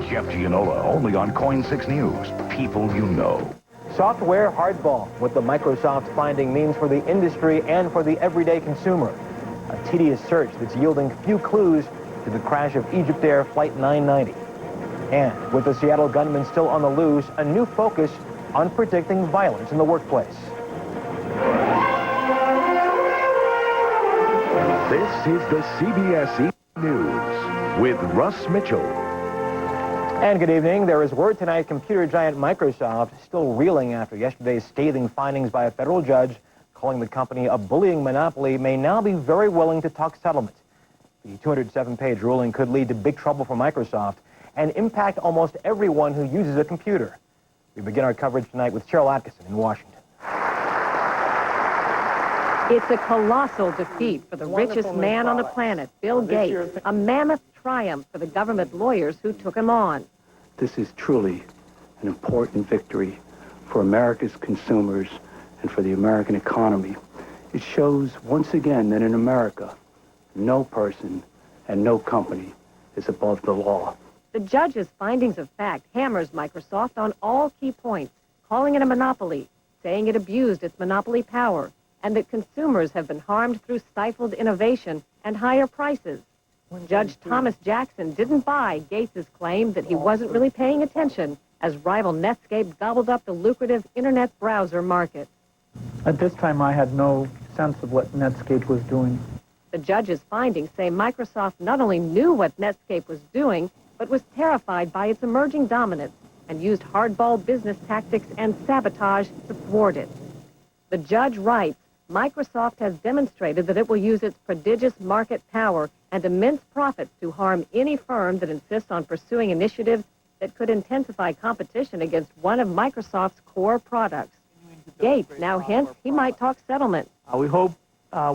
Jeff Gianola, only on Coin 6 News. People you know. Software hardball, what the Microsoft finding means for the industry and for the everyday consumer. A tedious search that's yielding few clues to the crash of Egypt Air Flight 990. And with the Seattle gunman still on the loose, a new focus on predicting violence in the workplace. This is the CBS Evening News with Russ Mitchell. And good evening. There is word tonight computer giant Microsoft still reeling after yesterday's scathing findings by a federal judge calling the company a bullying monopoly may now be very willing to talk settlement. The 207-page ruling could lead to big trouble for Microsoft and impact almost everyone who uses a computer. We begin our coverage tonight with Cheryl Atkinson in Washington. It's a colossal defeat for the richest man on the planet, Bill Gates, a mammoth triumph for the government lawyers who took him on. This is truly an important victory for America's consumers and for the American economy. It shows once again that in America, no person and no company is above the law. The judge's findings of fact hammers Microsoft on all key points, calling it a monopoly, saying it abused its monopoly power, and that consumers have been harmed through stifled innovation and higher prices. Judge Thomas Jackson didn't buy Gates' claim that he wasn't really paying attention as rival Netscape gobbled up the lucrative internet browser market. At this time, I had no sense of what Netscape was doing. The judge's findings say Microsoft not only knew what Netscape was doing, but was terrified by its emerging dominance and used hardball business tactics and sabotage to thwart it. The judge writes, Microsoft has demonstrated that it will use its prodigious market power and immense profits to harm any firm that insists on pursuing initiatives that could intensify competition against one of Microsoft's core products. Gates now hints he might talk settlement. We hope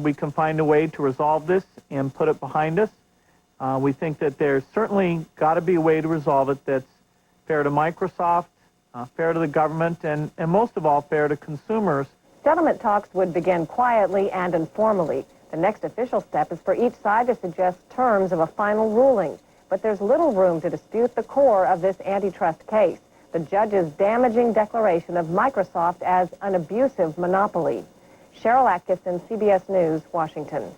we can find a way to resolve this and put it behind us. We think that there's certainly got to be a way to resolve it that's fair to Microsoft, fair to the government, and most of all, fair to consumers. Settlement talks would begin quietly and informally. The next official step is for each side to suggest terms of a final ruling. But there's little room to dispute the core of this antitrust case, the judge's damaging declaration of Microsoft as an abusive monopoly. Cheryl Atkinson, CBS News, Washington.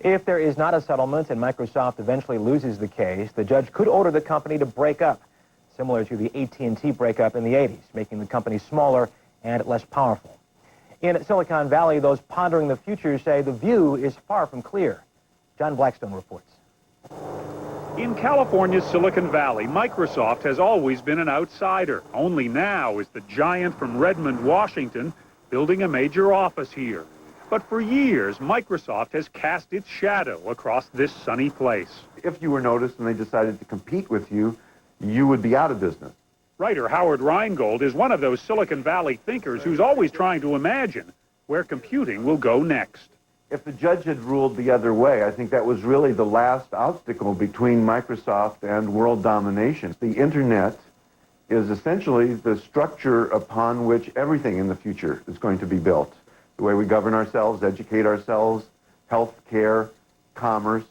If there is not a settlement and Microsoft eventually loses the case, the judge could order the company to break up, similar to the AT&T breakup in the 80s, making the company smaller and less powerful. In Silicon Valley, those pondering the future say the view is far from clear. John Blackstone reports. In California's Silicon Valley, Microsoft has always been an outsider. Only now is the giant from Redmond, Washington, building a major office here. But for years, Microsoft has cast its shadow across this sunny place. If you were noticed and they decided to compete with you, you would be out of business. Writer Howard Rheingold is one of those Silicon Valley thinkers who's always trying to imagine where computing will go next. If the judge had ruled the other way, I think that was really the last obstacle between Microsoft and world domination. The Internet is essentially the structure upon which everything in the future is going to be built. The way we govern ourselves, educate ourselves, health care, commerce.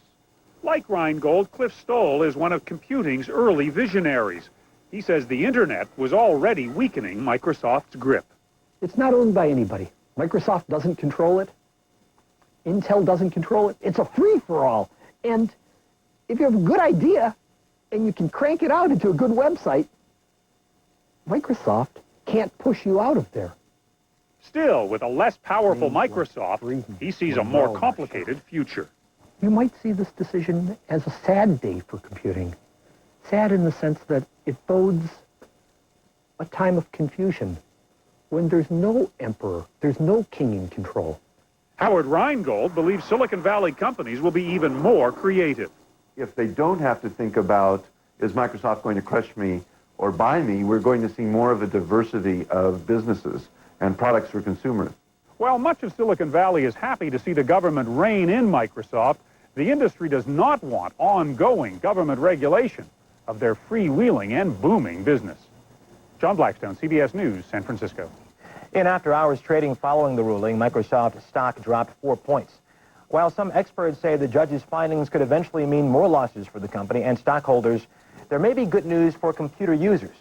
Like Rheingold, Cliff Stoll is one of computing's early visionaries. He says the Internet was already weakening Microsoft's grip. It's not owned by anybody. Microsoft doesn't control it. Intel doesn't control it. It's a free-for-all. And if you have a good idea and you can crank it out into a good website, Microsoft can't push you out of there. Still, with a less powerful Microsoft, he sees a more complicated future. You might see this decision as a sad day for computing. Sad in the sense that it bodes a time of confusion when there's no emperor, there's no king in control. Howard Rheingold believes Silicon Valley companies will be even more creative. If they don't have to think about, is Microsoft going to crush me or buy me, we're going to see more of a diversity of businesses and products for consumers. While much of Silicon Valley is happy to see the government rein in Microsoft, the industry does not want ongoing government regulation of their freewheeling and booming business. John Blackstone, CBS News, San Francisco. In after-hours trading following the ruling, Microsoft stock dropped 4 points. While some experts say the judge's findings could eventually mean more losses for the company and stockholders, there may be good news for computer users.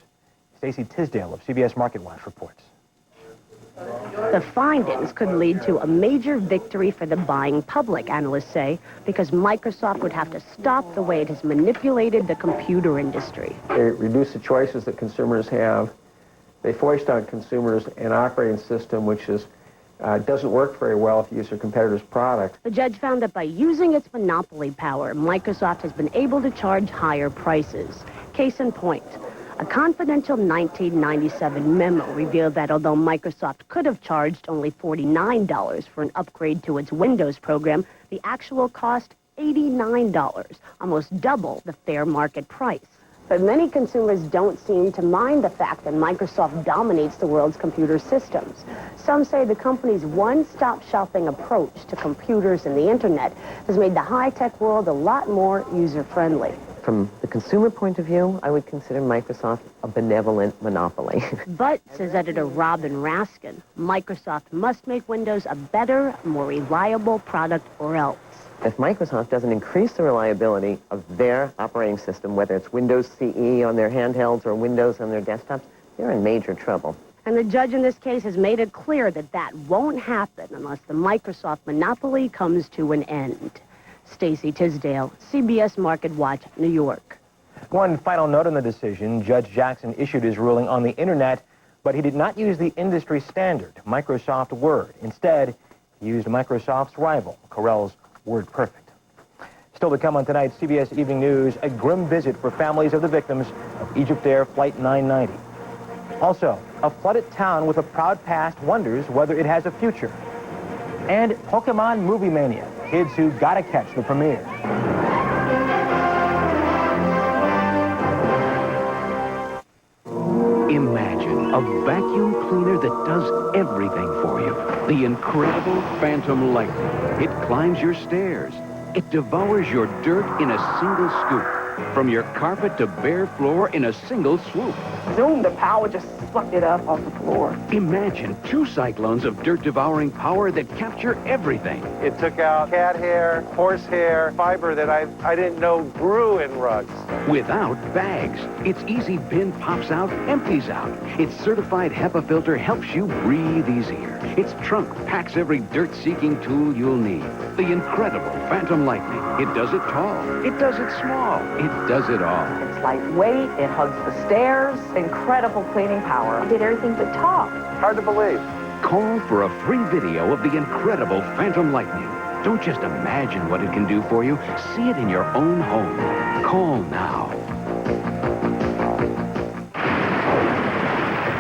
Stacey Tisdale of CBS Market Watch reports. The findings could lead to a major victory for the buying public, analysts say, because Microsoft would have to stop the way it has manipulated the computer industry. They reduce the choices that consumers have. They foist on consumers an operating system which doesn't work very well if you use your competitor's product. The judge found that by using its monopoly power, Microsoft has been able to charge higher prices. Case in point, a confidential 1997 memo revealed that although Microsoft could have charged only $49 for an upgrade to its Windows program, the actual cost $89, almost double the fair market price. But many consumers don't seem to mind the fact that Microsoft dominates the world's computer systems. Some say the company's one-stop shopping approach to computers and the internet has made the high-tech world a lot more user-friendly. From the consumer point of view, I would consider Microsoft a benevolent monopoly. But, says editor Robin Raskin, Microsoft must make Windows a better, more reliable product or else. If Microsoft doesn't increase the reliability of their operating system, whether it's Windows CE on their handhelds or Windows on their desktops, they're in major trouble. And the judge in this case has made it clear that that won't happen unless the Microsoft monopoly comes to an end. Stacey Tisdale, CBS Market Watch, New York. One final note on the decision. Judge Jackson issued his ruling on the internet, but he did not use the industry standard, Microsoft Word. Instead, he used Microsoft's rival, Corel's WordPerfect. Still to come on tonight's CBS Evening News, a grim visit for families of the victims of Egypt Air Flight 990. Also, a flooded town with a proud past wonders whether it has a future. And Pokemon Movie Mania, kids who gotta catch the premiere. Imagine a vacuum cleaner that does everything for you. The incredible Phantom Lightning. It climbs your stairs. It devours your dirt in a single scoop. From your carpet to bare floor in a single swoop. Zoom, the power just sucked it up off the floor. Imagine 2 cyclones of dirt-devouring power that capture everything. It took out cat hair, horse hair, fiber that I didn't know grew in rugs. Without bags. Its easy bin pops out, empties out. Its certified HEPA filter helps you breathe easier. Its trunk packs every dirt-seeking tool you'll need. The incredible Phantom Lightning. It does it tall. It does it small. It does it all. It's lightweight, it hugs the stairs, incredible cleaning power. It did everything but talk. Hard to believe. Call for a free video of the incredible Phantom Lightning. Don't just imagine what it can do for you. See it in your own home. Call now.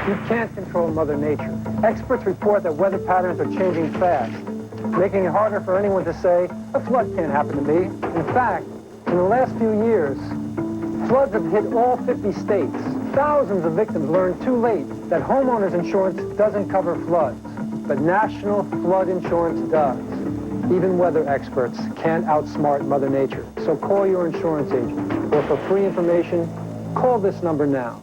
You can't control Mother Nature. Experts report that weather patterns are changing fast, making it harder for anyone to say, a flood can't happen to me. In fact, in the last few years, floods have hit all 50 states. Thousands of victims learned too late that homeowners insurance doesn't cover floods, but national flood insurance does. Even weather experts can't outsmart Mother Nature. So call your insurance agent, or for free information, call this number now.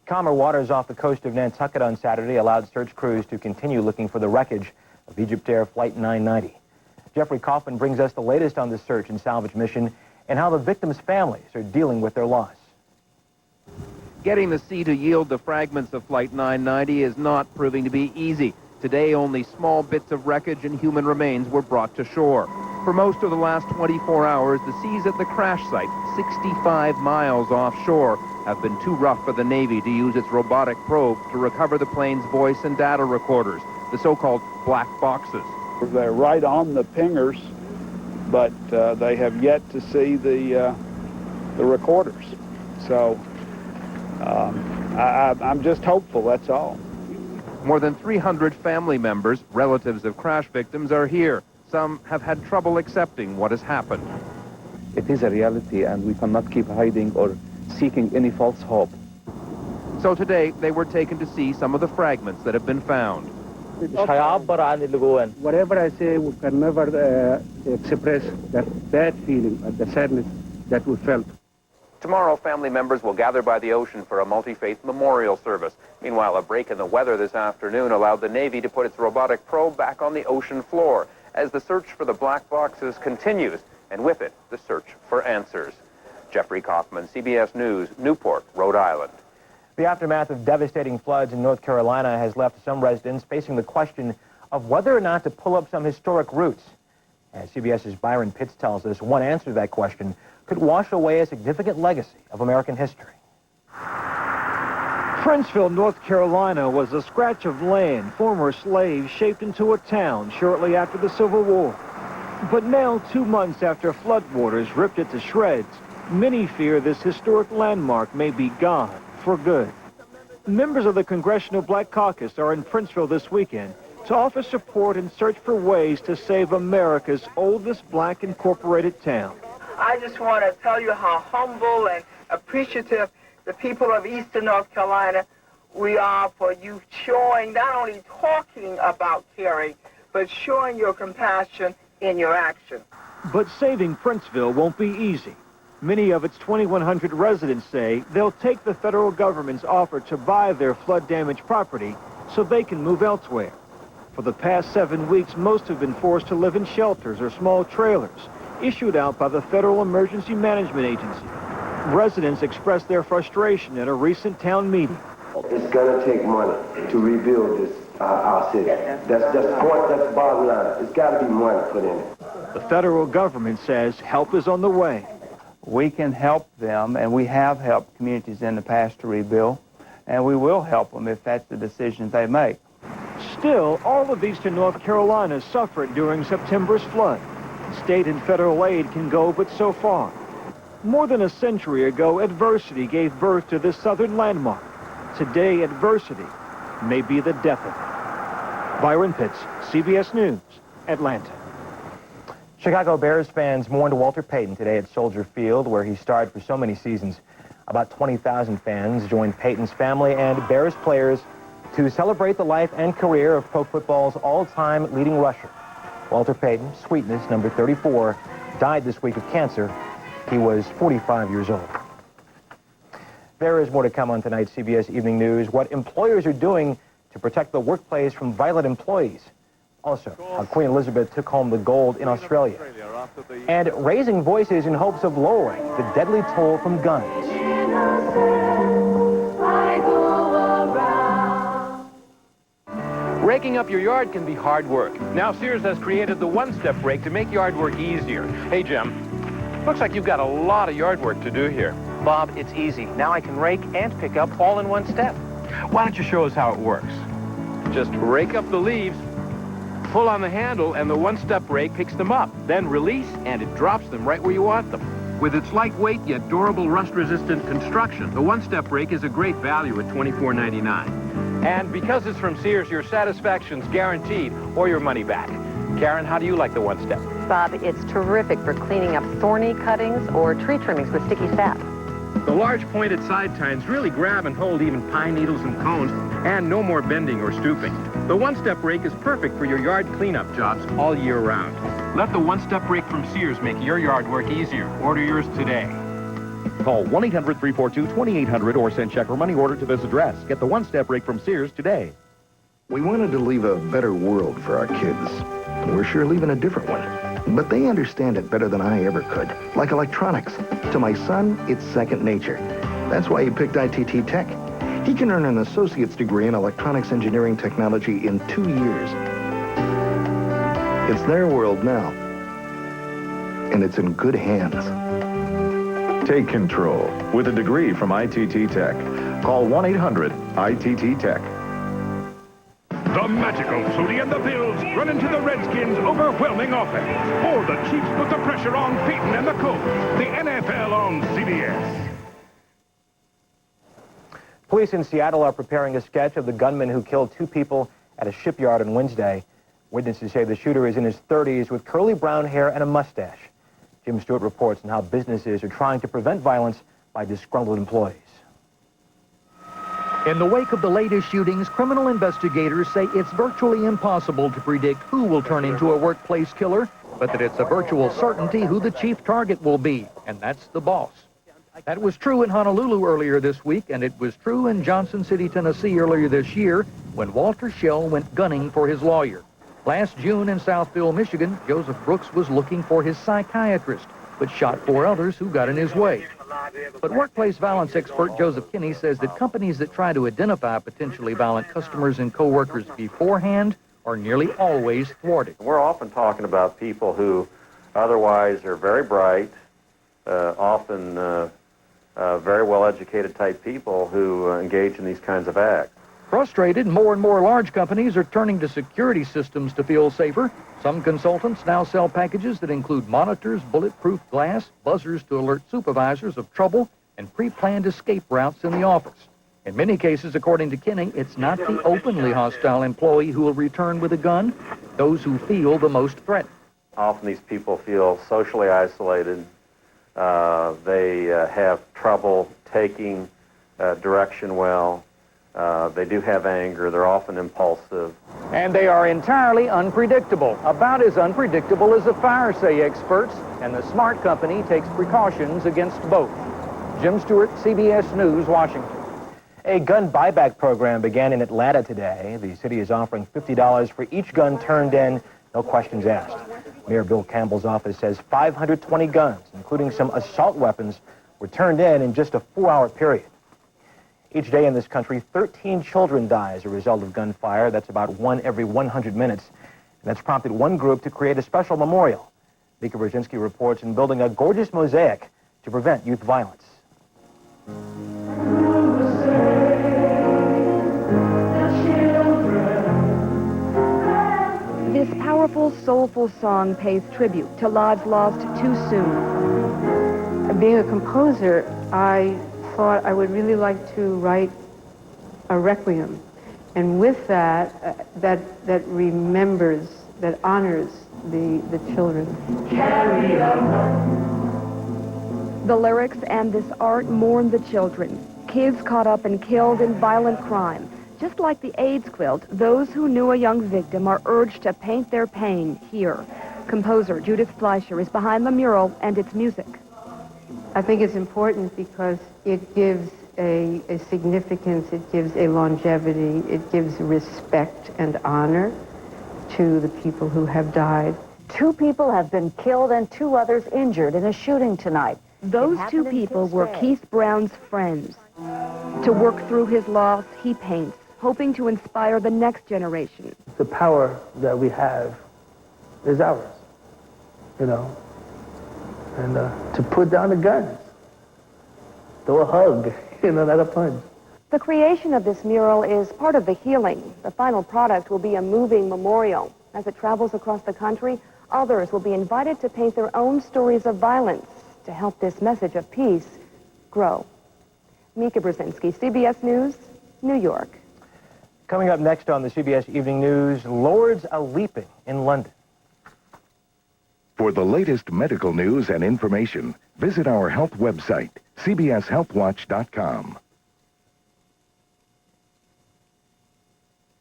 Calmer waters off the coast of Nantucket on Saturday allowed search crews to continue looking for the wreckage of Egypt Air Flight 990. Jeffrey Kaufman brings us the latest on this search and salvage mission and how the victims' families are dealing with their loss. Getting the sea to yield the fragments of Flight 990 is not proving to be easy. Today, only small bits of wreckage and human remains were brought to shore. For most of the last 24 hours, the seas at the crash site, 65 miles offshore, have been too rough for the Navy to use its robotic probe to recover the plane's voice and data recorders, the so-called black boxes. They're right on the pingers, but they have yet to see the recorders. So I'm just hopeful, that's all. More than 300 family members, relatives of crash victims, are here. Some have had trouble accepting what has happened. It is a reality, and we cannot keep hiding or seeking any false hope. So today, they were taken to see some of the fragments that have been found. Whatever I say, we can never express that bad feeling, the sadness that we felt. Tomorrow, family members will gather by the ocean for a multi-faith memorial service. Meanwhile, a break in the weather this afternoon allowed the Navy to put its robotic probe back on the ocean floor as the search for the black boxes continues, and with it, the search for answers. Jeffrey Kaufman, CBS News, Newport, Rhode Island. The aftermath of devastating floods in North Carolina has left some residents facing the question of whether or not to pull up some historic routes. As CBS's Byron Pitts tells us, one answer to that question could wash away a significant legacy of American history. Princeville, North Carolina was a scratch of land former slaves shaped into a town shortly after the Civil War. But now, 2 months after floodwaters ripped it to shreds, many fear this historic landmark may be gone for good. Members of the Congressional Black Caucus are in Princeville this weekend to offer support and search for ways to save America's oldest black incorporated town. I just want to tell you how humble and appreciative the people of Eastern North Carolina we are for you showing, not only talking about caring, but showing your compassion in your action. But saving Princeville won't be easy. Many of its 2,100 residents say they'll take the federal government's offer to buy their flood-damaged property so they can move elsewhere. For the past 7 weeks, most have been forced to live in shelters or small trailers issued out by the Federal Emergency Management Agency. Residents expressed their frustration at a recent town meeting. It's going to take money to rebuild this, our city. That's the bottom line. It's got to be money put in it. The federal government says help is on the way. We can help them, and we have helped communities in the past to rebuild, and we will help them if that's the decision they make. Still, all of Eastern North Carolina suffered during September's flood. State and federal aid can go but so far. More than a century ago, adversity gave birth to this southern landmark. Today, adversity may be the death of it. Byron Pitts, CBS News, Atlanta. Chicago Bears fans mourned Walter Payton today at Soldier Field, where he starred for so many seasons. About 20,000 fans joined Payton's family and Bears players to celebrate the life and career of pro football's all-time leading rusher. Walter Payton, Sweetness, number 34, died this week of cancer. He was 45 years old. There is more to come on tonight's CBS Evening News. What employers are doing to protect the workplace from violent employees. Also, how Queen Elizabeth took home the gold in Australia. And raising voices in hopes of lowering the deadly toll from guns. Raking up your yard can be hard work. Now Sears has created the one-step rake to make yard work easier. Hey, Jim, looks like you've got a lot of yard work to do here. Bob, it's easy. Now I can rake and pick up all in one step. Why don't you show us how it works? Just rake up the leaves, pull on the handle, and the one-step rake picks them up. Then release, and it drops them right where you want them. With its lightweight yet durable rust-resistant construction, the one-step rake is a great value at $24.99. And because it's from Sears, your satisfaction's guaranteed or your money back. Karen, how do you like the one-step? Bob, it's terrific for cleaning up thorny cuttings or tree trimmings with sticky sap. The large pointed side tines really grab and hold even pine needles and cones, and no more bending or stooping. The one-step rake is perfect for your yard cleanup jobs all year round. Let the one-step rake from Sears make your yard work easier. Order yours today. Call 1-800-342-2800 or send check or money order to this address. Get the one-step rake from Sears today. We wanted to leave a better world for our kids. We're sure leaving a different one. But they understand it better than I ever could. Like electronics. To my son, it's second nature. That's why he picked ITT Tech. He can earn an associate's degree in electronics engineering technology in 2 years. It's their world now. And it's in good hands. Take control with a degree from ITT Tech. Call 1-800-ITT-TECH. The magical Flutie and the Bills run into the Redskins' overwhelming offense. Or the Chiefs put the pressure on Peyton and the Colts. The NFL on CBS. Police in Seattle are preparing a sketch of the gunman who killed 2 people at a shipyard on Wednesday. Witnesses say the shooter is in his 30s with curly brown hair and a mustache. Jim Stewart reports on how businesses are trying to prevent violence by disgruntled employees. In the wake of the latest shootings, criminal investigators say it's virtually impossible to predict who will turn into a workplace killer, but that it's a virtual certainty who the chief target will be, and that's the boss. That was true in Honolulu earlier this week, and it was true in Johnson City, Tennessee earlier this year when Walter Schell went gunning for his lawyer. Last June in Southfield, Michigan, Joseph Brooks was looking for his psychiatrist, but shot 4 others who got in his way. But workplace violence expert Joseph Kinney says that companies that try to identify potentially violent customers and coworkers beforehand are nearly always thwarted. We're often talking about people who otherwise are very bright, often very well-educated type people who engage in these kinds of acts. Frustrated, more and more large companies are turning to security systems to feel safer. Some consultants now sell packages that include monitors, bulletproof glass, buzzers to alert supervisors of trouble, and pre-planned escape routes in the office. In many cases, according to Kinney, it's not the openly hostile employee who will return with a gun, those who feel the most threatened. Often these people feel socially isolated. They have trouble taking direction well. They do have anger. They're often impulsive. And they are entirely unpredictable, about as unpredictable as a fire, say experts, and the smart company takes precautions against both. Jim Stewart, CBS News, Washington. A gun buyback program began in Atlanta today. The city is offering $50 for each gun turned in, no questions asked. Mayor Bill Campbell's office says 520 guns, including some assault weapons, were turned in just a 4-hour period. Each day in this country, 13 children die as a result of gunfire. That's about 1 every 100 minutes. And that's prompted one group to create a special memorial. Mika Brzezinski reports in building a gorgeous mosaic to prevent youth violence. This powerful, soulful song pays tribute to lives lost too soon. Being a composer, I thought I would really like to write a requiem, and with that, that remembers, that honors the children. Carry on. The lyrics and this art mourn the children, kids caught up and killed in violent crime. Just like the AIDS quilt, those who knew a young victim are urged to paint their pain here. Composer Judith Fleischer is behind the mural and its music. I think it's important because it gives a significance, it gives a longevity, it gives respect and honor to the people who have died. 2 people have been killed and 2 others injured in a shooting tonight. Those 2 people were Keith Brown's friends. To work through his loss, he paints, hoping to inspire the next generation. The power that we have is ours, you know. And to put down the guns, throw a hug, not a punch. The creation of this mural is part of the healing. The final product will be a moving memorial. As it travels across the country, others will be invited to paint their own stories of violence to help this message of peace grow. Mika Brzezinski, CBS News, New York. Coming up next on the CBS Evening News, Lords a-leaping in London. For the latest medical news and information, visit our health website, cbshealthwatch.com.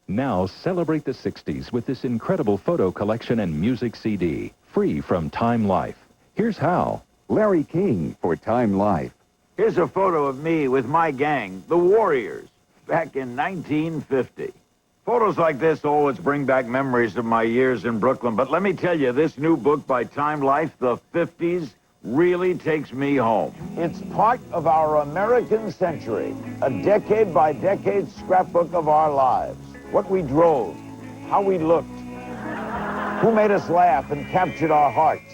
Now celebrate the 60s with this incredible photo collection and music CD, free from Time Life. Here's how. Larry King for Time Life. Here's a photo of me with my gang, the Warriors, back in 1950. Photos like this always bring back memories of my years in Brooklyn, but let me tell you, this new book by Time Life, The 50s, really takes me home. It's part of our American century, a decade-by-decade scrapbook of our lives. What we drove, how we looked, who made us laugh and captured our hearts.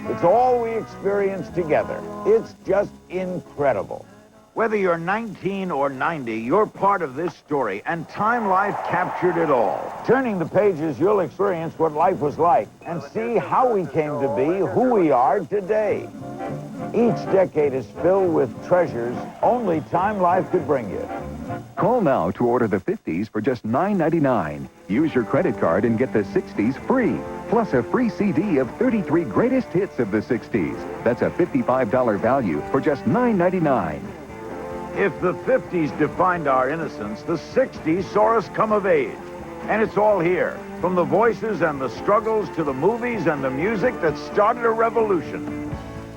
It's all we experienced together. It's just incredible. Whether you're 19 or 90, you're part of this story, and Time Life captured it all. Turning the pages, you'll experience what life was like and see how we came to be who we are today. Each decade is filled with treasures only Time Life could bring you. Call now to order the 50s for just $9.99. Use your credit card and get the 60s free, plus a free CD of 33 greatest hits of the 60s. That's a $55 value for just $9.99. If the 50s defined our innocence, the 60s saw us come of age. And it's all here, from the voices and the struggles to the movies and the music that started a revolution.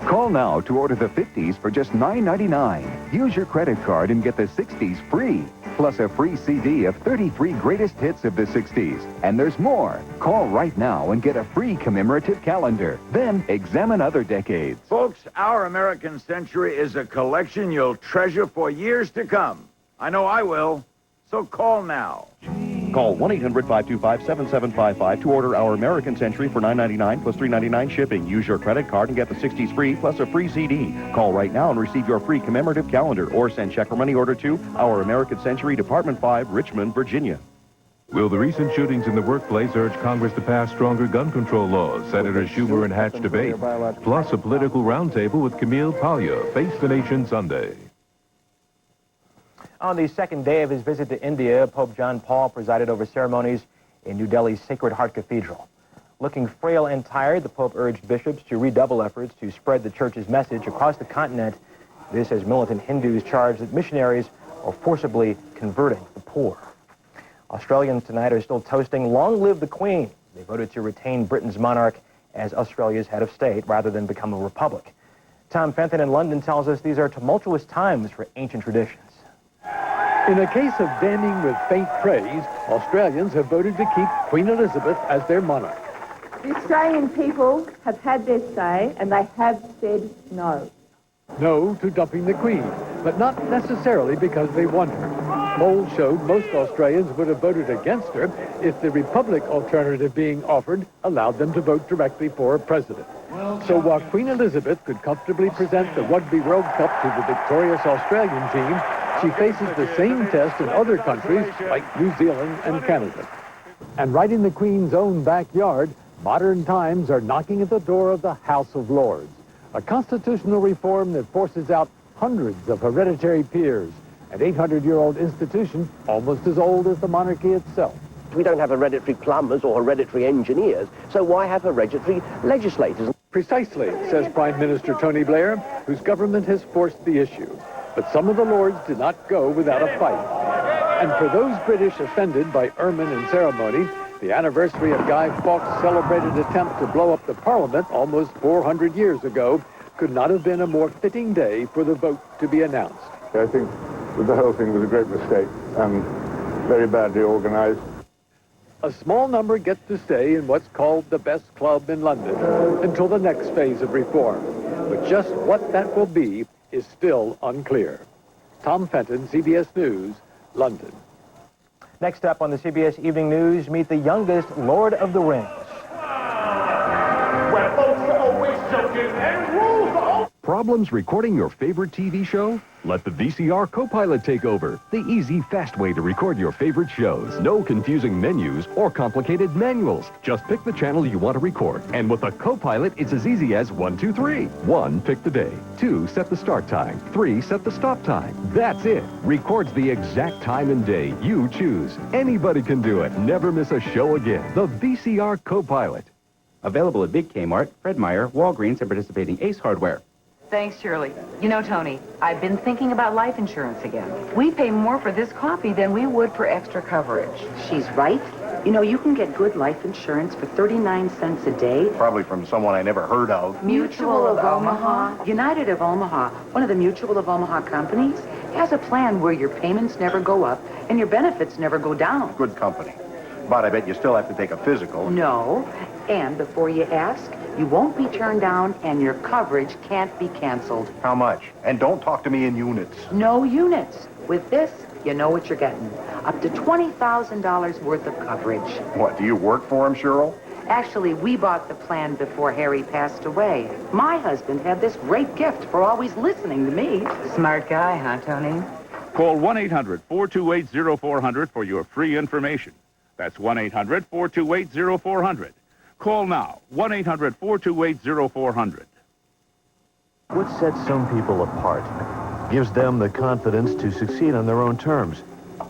Call now to order the 50s for just $9.99. Use your credit card and get the 60s free, plus a free CD of 33 greatest hits of the 60s. And there's more. Call right now and get a free commemorative calendar. Then examine other decades. Folks, Our American Century is a collection you'll treasure for years to come. I know I will. So call now. Call 1-800-525-7755 to order Our American Century for $9.99 plus $3.99 shipping. Use your credit card and get the 60s free plus a free CD. Call right now and receive your free commemorative calendar or send check or money order to Our American Century, Department 5, Richmond, Virginia. Will the recent shootings in the workplace urge Congress to pass stronger gun control laws? Senator Schumer and Hatch debate. Plus a political roundtable with Camille Paglia. Face the Nation Sunday. On the second day of his visit to India, Pope John Paul presided over ceremonies in New Delhi's Sacred Heart Cathedral. Looking frail and tired, the Pope urged bishops to redouble efforts to spread the church's message across the continent. This as militant Hindus charge that missionaries are forcibly converting the poor. Australians tonight are still toasting Long Live the Queen. They voted to retain Britain's monarch as Australia's head of state rather than become a republic. Tom Fenton in London tells us these are tumultuous times for ancient traditions. In a case of damning with faint praise, Australians have voted to keep Queen Elizabeth as their monarch. The Australian people have had their say and they have said no. No to dumping the Queen, but not necessarily because they want her. Polls showed most Australians would have voted against her if the Republic alternative being offered allowed them to vote directly for a president. So while Queen Elizabeth could comfortably present the Rugby World Cup to the victorious Australian team, she faces the same test in other countries like New Zealand and Canada. And right in the Queen's own backyard, modern times are knocking at the door of the House of Lords, a constitutional reform that forces out hundreds of hereditary peers, an 800-year-old institution almost as old as the monarchy itself. We don't have hereditary plumbers or hereditary engineers, so why have hereditary legislators? Precisely, says Prime Minister Tony Blair, whose government has forced the issue. But some of the lords did not go without a fight. And for those British offended by ermine and ceremony, the anniversary of Guy Fawkes' celebrated attempt to blow up the Parliament almost 400 years ago could not have been a more fitting day for the vote to be announced. I think that the whole thing was a great mistake and very badly organized. A small number gets to stay in what's called the best club in London until the next phase of reform. But just what that will be is still unclear. Tom Fenton, CBS News, London. Next up on the CBS Evening News, meet the youngest Lord of the Rings. Where folks are always joking and rules are... Problems recording your favorite TV show? Let the VCR Copilot take over. The easy, fast way to record your favorite shows. No confusing menus or complicated manuals. Just pick the channel you want to record. And with the Copilot, it's as easy as 1, 2, 3. 1, pick the day. 2, set the start time. 3, set the stop time. That's it. Records the exact time and day you choose. Anybody can do it. Never miss a show again. The VCR Copilot. Available at Big Kmart, Fred Meyer, Walgreens, and participating Ace Hardware. Thanks, Shirley. You know, Tony, I've been thinking about life insurance again. We pay more for this coffee than we would for extra coverage. She's right. You know, you can get good life insurance for 39 cents a day. Probably from someone I never heard of. Mutual of Omaha. United of Omaha, one of the Mutual of Omaha companies, has a plan where your payments never go up and your benefits never go down. Good company. But I bet you still have to take a physical. No. And before you ask, you won't be turned down and your coverage can't be canceled. How much? And don't talk to me in units. No units. With this, you know what you're getting. Up to $20,000 worth of coverage. What, do you work for him, Cheryl? Actually, we bought the plan before Harry passed away. My husband had this great gift for always listening to me. Smart guy, huh, Tony? Call 1-800-428-0400 for your free information. That's 1-800-428-0400. Call now, 1-800-428-0400. What sets some people apart? Gives them the confidence to succeed on their own terms.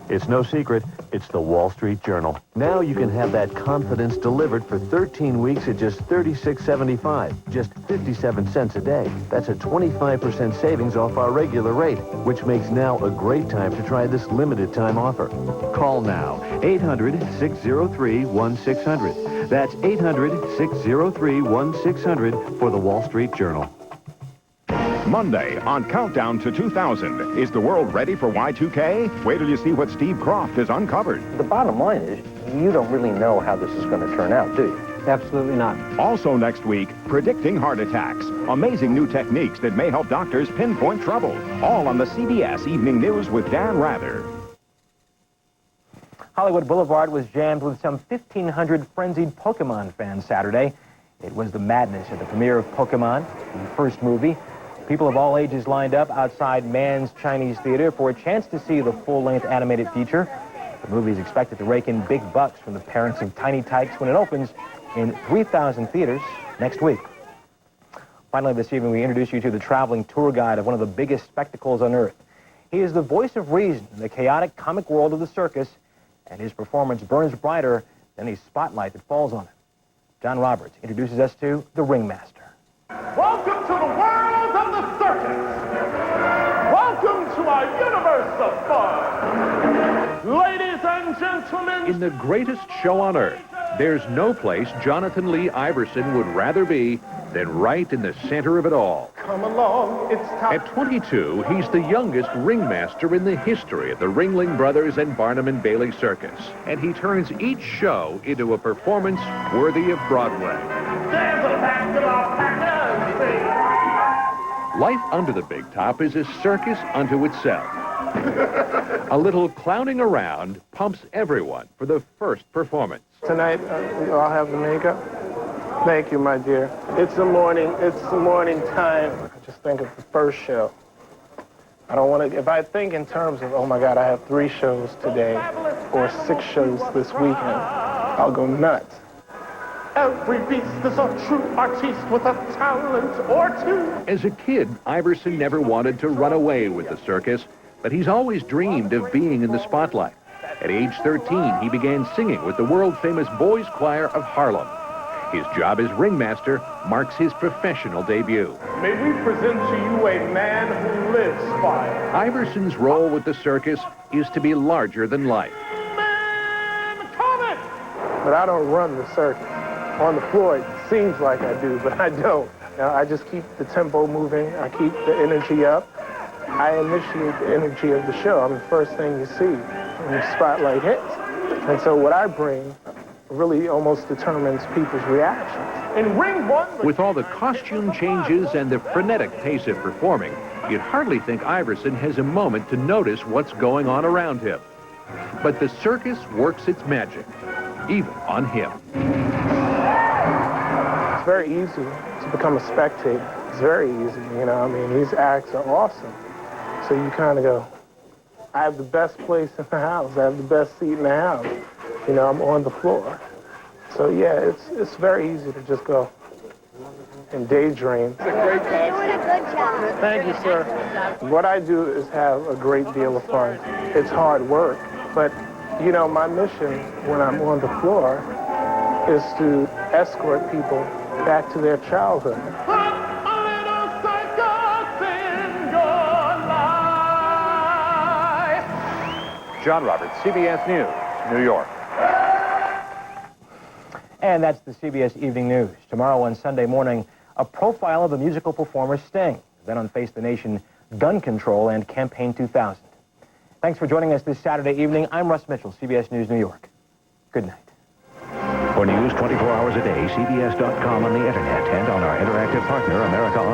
It's no secret, it's the Wall Street Journal. Now you can have that confidence delivered for 13 weeks at just $36.75, just 57 cents a day. That's a 25% savings off our regular rate, which makes now a great time to try this limited time offer. Call now, 800-603-1600. That's 800-603-1600 for the Wall Street Journal. Monday on Countdown to 2000. Is the world ready for Y2K? Wait till you see what Steve Kroft has uncovered. The bottom line is, you don't really know how this is going to turn out, do you? Absolutely not. Also next week, predicting heart attacks. Amazing new techniques that may help doctors pinpoint trouble. All on the CBS Evening News with Dan Rather. Hollywood Boulevard was jammed with some 1,500 frenzied Pokemon fans Saturday. It was the madness at the premiere of Pokemon, the first movie. People of all ages lined up outside Mann's Chinese Theater for a chance to see the full-length animated feature. The movie is expected to rake in big bucks from the parents of tiny tykes when it opens in 3,000 theaters next week. Finally, this evening, we introduce you to the traveling tour guide of one of the biggest spectacles on Earth. He is the voice of reason in the chaotic comic world of the circus, and his performance burns brighter than any spotlight that falls on it. John Roberts introduces us to the Ringmaster. Welcome to the world of the circus. Welcome to our universe of fun. Ladies and gentlemen. In the greatest show on earth, there's no place Jonathan Lee Iverson would rather be than right in the center of it all. Come along, it's time. At 22, he's the youngest ringmaster in the history of the Ringling Brothers and Barnum and Bailey Circus. And he turns each show into a performance worthy of Broadway. There's a pack of alpacas. Life under the big top is a circus unto itself. A little clowning around pumps everyone for the first performance. Tonight, I'll have the makeup. Thank you, my dear. It's the morning time. I just think of the first show. I don't want to, if I think in terms of, oh my God, I have 3 shows today or 6 shows this weekend, I'll go nuts. Every beast is a true artiste with a talent or two. As a kid, Iverson never wanted to run away with the circus, but he's always dreamed of being in the spotlight. At age 13, he began singing with the world-famous Boys Choir of Harlem. His job as ringmaster marks his professional debut. May we present to you a man who lives fire. Iverson's role with the circus is to be larger than life. Man, coming! But I don't run the circus. On the floor, it seems like I do, but I don't. I just keep the tempo moving. I keep the energy up. I initiate the energy of the show. I'm the first thing you see when the spotlight hits. And so what I bring really almost determines people's reactions. In ring 1... With all the costume changes and the frenetic pace of performing, you'd hardly think Iverson has a moment to notice what's going on around him. But the circus works its magic, even on him. It's very easy to become a spectator. It's very easy, you know. I mean, these acts are awesome. So you kind of go, I have the best place in the house. I have the best seat in the house. You know, I'm on the floor. So yeah, it's very easy to just go and daydream. It's a great You're doing a good job. Thank you, sir. What I do is have a great deal of fun. It's hard work, but you know, my mission when I'm on the floor is to escort people back to their childhood. John Roberts, CBS News, New York. And that's the CBS Evening News. Tomorrow on Sunday morning, a profile of the musical performer Sting. Then on Face the Nation, gun control and Campaign 2000. Thanks for joining us this Saturday evening. I'm Russ Mitchell, CBS News, New York. Good night. For news 24 hours a day, CBS.com on the internet and on our interactive partner, America Online.